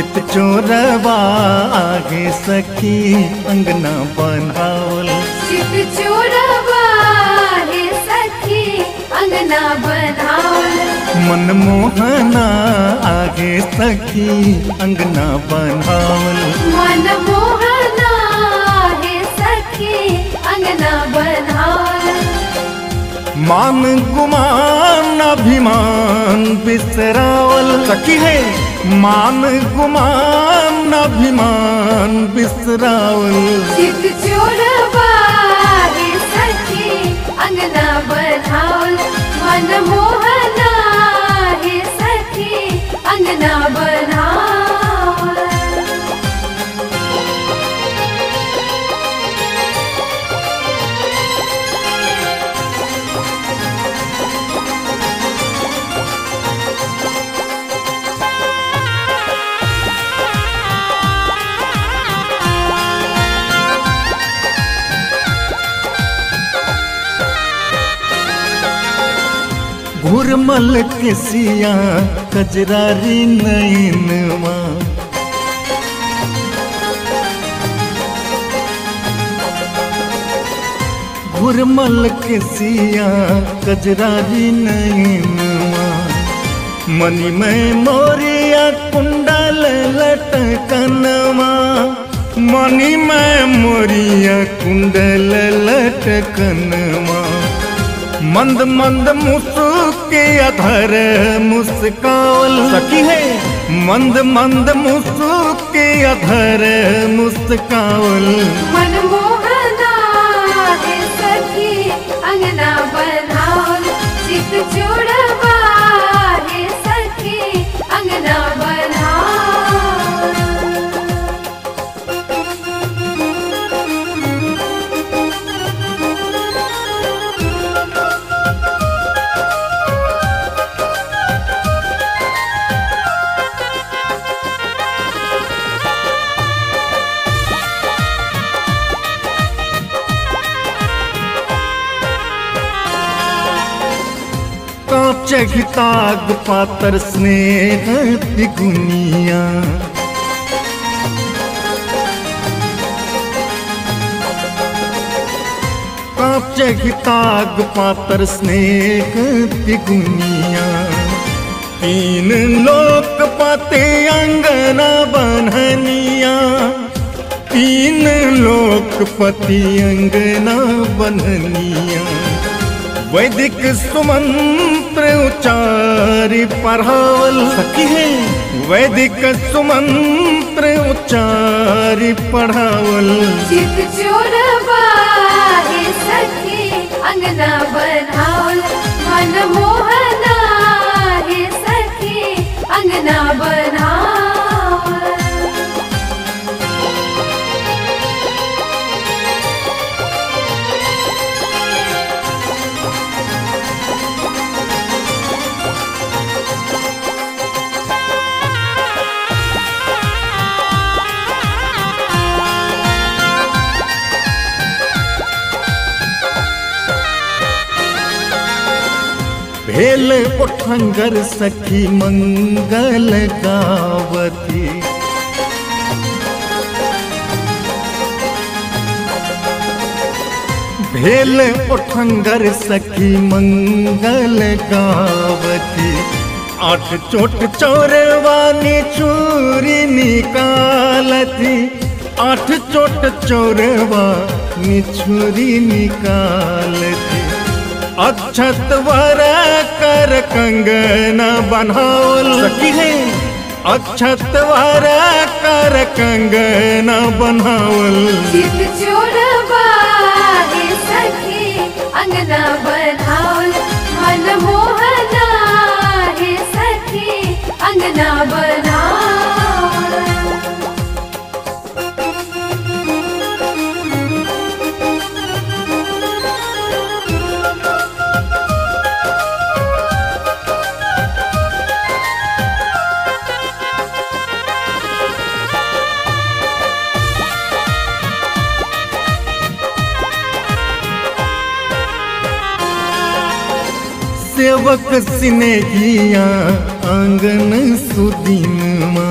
चित चोरवा आगे सखी अंगना बनावल। चित चोरवा हे सखी अंगना बनावल। मनमोहना आगे सखी अंगना बनावल। मनमोहना हे सखी अंगना बनावल। मान गुमान अभिमान बिसरावल सखी है। मान गुमान अभिमान बिसरावल। चित चोरवा हे सखी अंगना बनावल। मनमोहना हे सखी अंगना बनावल। घुरमल के सिया कजरारी नैनवा। घुरमल के सिया कजरारी नैनवा। मनी में मोरिया कुंडल लटकनवा। मनी में मोरिया कुंडल लटकनवा। मंद मंद मुस्के अधर मुस्कावल सखी है। मंद मंद मुस्के अधर मुस्कावल। मनमोहना हे सखी अंगना बनावल। चित चोरवा हे सखी अंगना बनावल। चघिताग पातर स्नेह दिगुनिया। चघिताग पातर स्नेह दिगुनिया। तीन लोक पाते अंगना बन्हनिया। तीन लोक पति अंगना बन्हनिया। वैदिक सुमंत्र उच्चारी पढ़ावल सखी है। वैदिक सुमंत्र उच्चारी पढ़ावल। चित चोरवा हे सखी अंगना बनावल। मनमोहना हे सखी अंगना बनावल। भेल उठंगर सखी मंगल गावती। भेल उठंगर सखी मंगल गावती। आठ चोट चोरवानी छुरी निकालती। आठ चोट चोरवानी छुरी निकालती। अक्षत वर कर कंगना बनावल सखी है। अक्षत वर कर कंगना बनावल। चित चोरवा हे सखी अंगना बनावल। मनमोहना हे सखी अंगना बनावल। सेवक स्नेहिया आंगन सुदीनमा।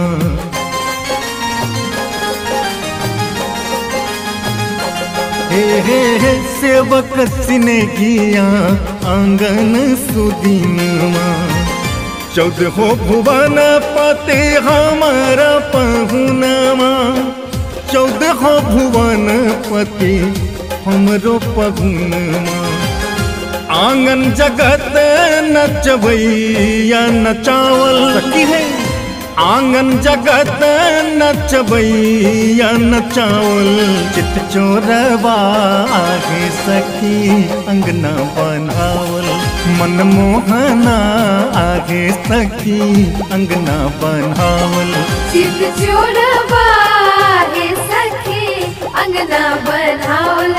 सेवक सिनेगिया आंगन सुदीनमा 14 भुवन पति हमारा पहुनमा 14 भुवन पति हमरो पहुनमा आंगन जगत नचबैया नचावल सखी है आंगन जगत नचबैया नचावल चित चोरवा आगे सखी अंगना बनावल मनमोहना आगे सखी अंगना बनावल चित चोरवा आगे सखी अंगना बनावल